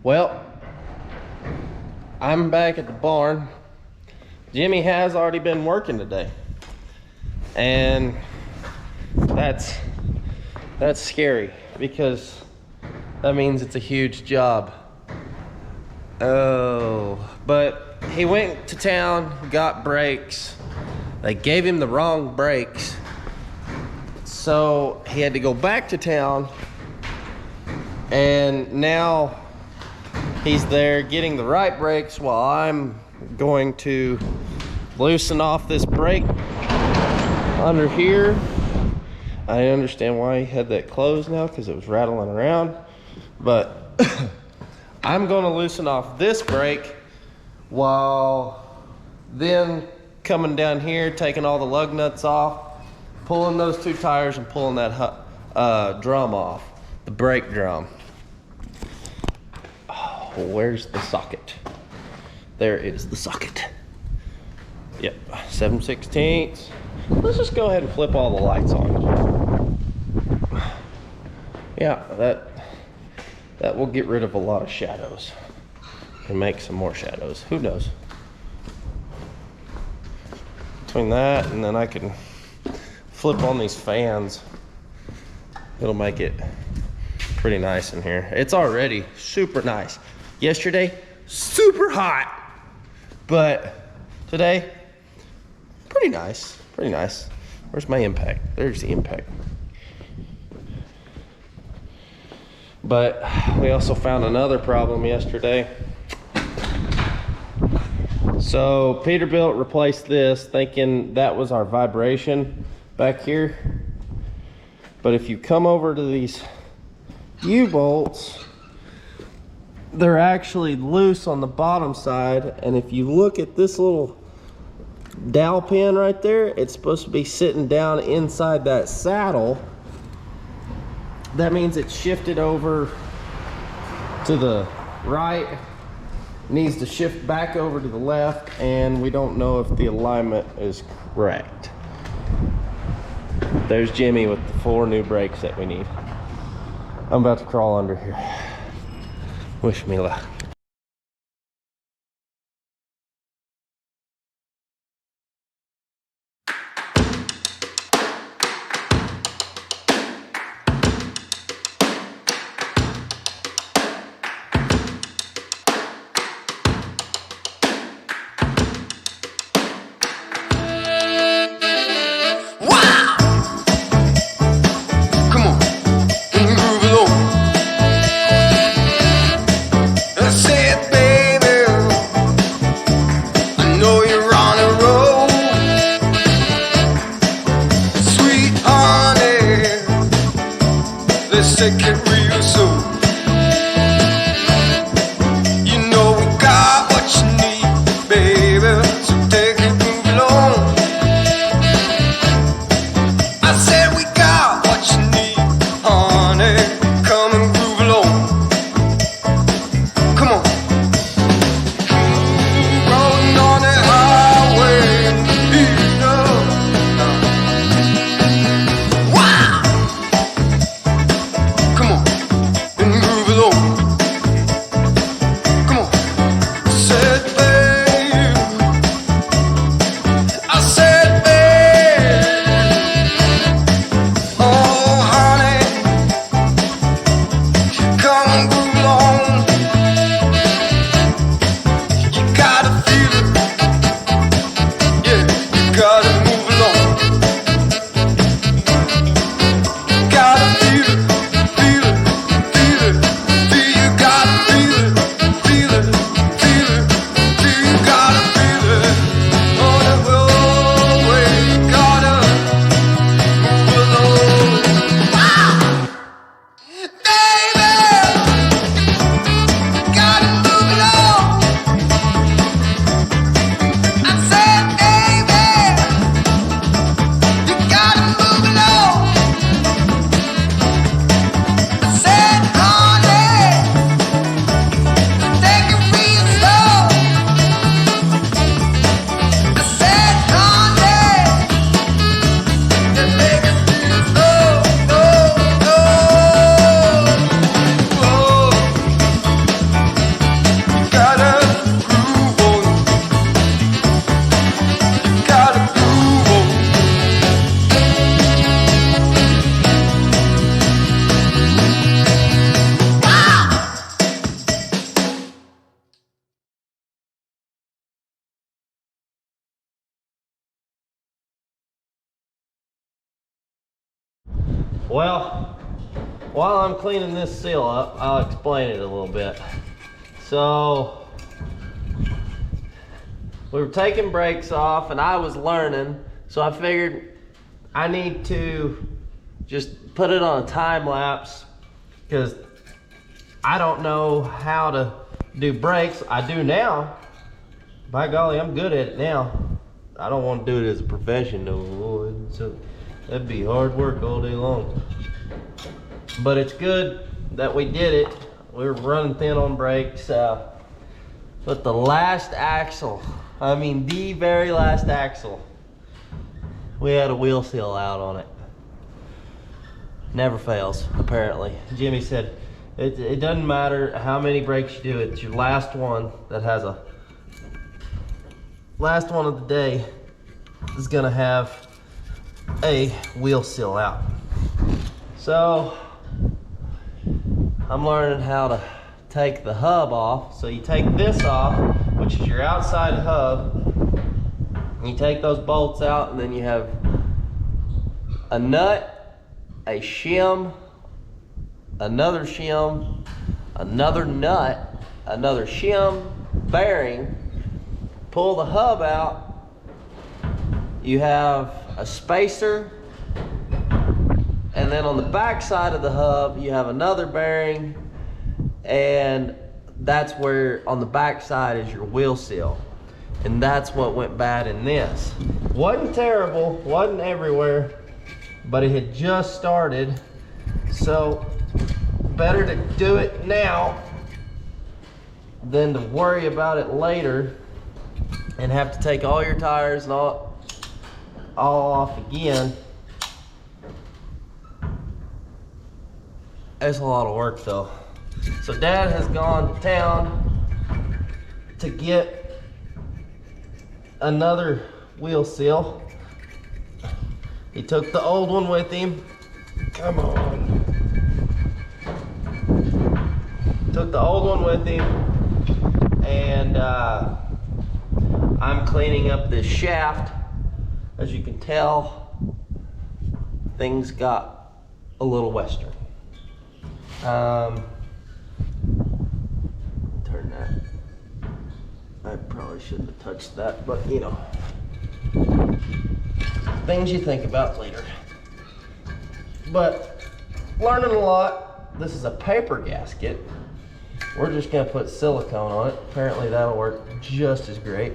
Well, I'm back at the barn. Jimmy has already been working today, and that's scary because that means it's a huge job. Oh, but he went to town, got brakes. They gave him the wrong brakes, so he had to go back to town, and now he's there getting the right brakes while I'm going to loosen off this brake under here. I understand why he had that closed now, because it was rattling around, but I'm going to loosen off this brake while then coming down here, taking all the lug nuts off, pulling those two tires and pulling that drum off, the brake drum. Oh, where's the socket? There is the socket. Yep, 7/16. Let's just go ahead and flip all the lights on. Yeah, that will get rid of a lot of shadows and make some more shadows. Who knows? Between that and then I can flip on these fans, it'll make it pretty nice in here. It's already super nice. Yesterday, super hot, but today, pretty nice, pretty nice. Where's my impact? There's the impact. But we also found another problem yesterday. So Peterbilt replaced this thinking that was our vibration back here. But if you come over to these U-bolts, they're actually loose on the bottom side. And if you look at this little dowel pin right there, it's supposed to be sitting down inside that saddle. That means it's shifted over to the right, needs to shift back over to the left, and we don't know if the alignment is correct. There's Jimmy with the 4 new brakes that we need. I'm about to crawl under here. Wish me luck. Take it real soon. You know we got what you need, baby. So take it, move along. I said we got what you need, honey. Come and groove along. Come on. Rolling on the highway, you know. Wow. Come on. Well, while I'm cleaning this seal up, I'll explain it a little bit. So, we were taking brakes off and I was learning, so I figured I need to just put it on a time lapse because I don't know how to do brakes. I do now. By golly, I'm good at it now. I don't want to do it as a profession though. So that'd be hard work all day long. But it's good that we did it. We were running thin on brakes. But the last axle, I mean the very last axle, we had a wheel seal out on it. Never fails, apparently. Jimmy said, it doesn't matter how many brakes you do, it's your last one that has a, last one of the day is gonna have a wheel seal out. So, I'm learning how to take the hub off. So you take this off, which is your outside hub. You take those bolts out and then you have a nut, a shim, another shim, another nut, another shim, bearing. Pull the hub out, you have a spacer, and then on the back side of the hub you have another bearing, and that's where on the back side is your wheel seal. And that's what went bad in this. Wasn't terrible, wasn't everywhere, but it had just started. So better to do it now than to worry about it later and have to take all your tires and all off again. It's a lot of work though. So Dad has gone to town to get another wheel seal. He took the old one with him. Come on. Took the old one with him, and I'm cleaning up this shaft. As you can tell, things got a little western. Turn that. I probably shouldn't have touched that, but you know, things you think about later. But learning a lot. This is a paper gasket. We're just gonna put silicone on it. Apparently that'll work just as great.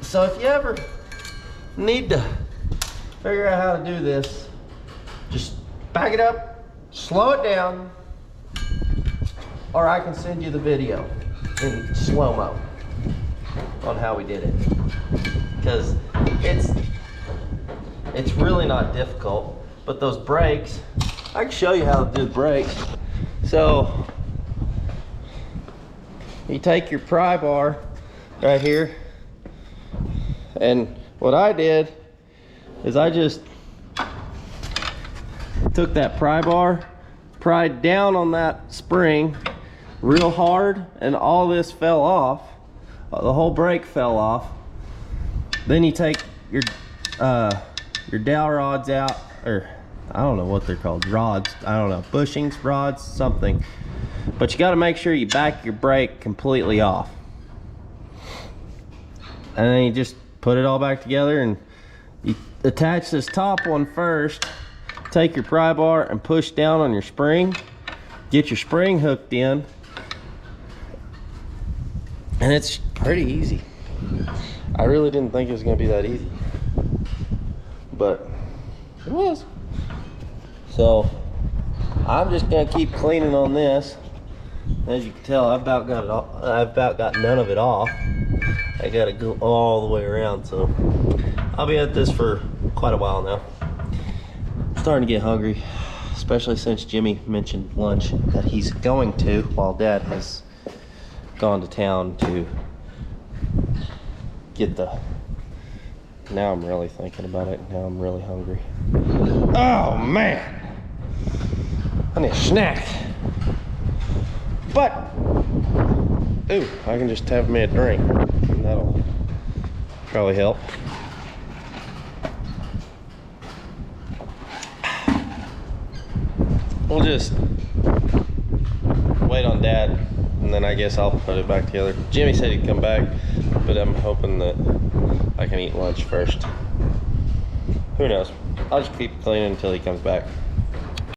So if you ever need to figure out how to do this, just back it up, slow it down, or I can send you the video in slow-mo on how we did it. Because it's really not difficult, but those brakes, I can show you how to do the brakes. So you take your pry bar right here, and what I did is I just took that pry bar, pried down on that spring real hard, and all this fell off. The whole brake fell off. Then you take your dowel rods out, or I don't know what they're called, rods, I don't know, bushings, rods, something. But you got to make sure you back your brake completely off. And then you just put it all back together, and you attach this top one first, take your pry bar and push down on your spring, get your spring hooked in, and it's pretty easy. I really didn't think it was going to be that easy, but it was. So I'm just going to keep cleaning on this. As you can tell, I've about got none of it off. I got to go all the way around, so I'll be at this for quite a while now. I'm starting to get hungry, especially since Jimmy mentioned lunch that he's going to, while Dad has gone to town to get the, now I'm really thinking about it, now I'm really hungry. Oh man, I need a snack. But, ooh, I can just have me a drink, and that'll probably help. we'll just wait on Dad, and then I guess I'll put it back together. Jimmy said he'd come back, but I'm hoping that I can eat lunch first. Who knows? I'll just keep cleaning until he comes back.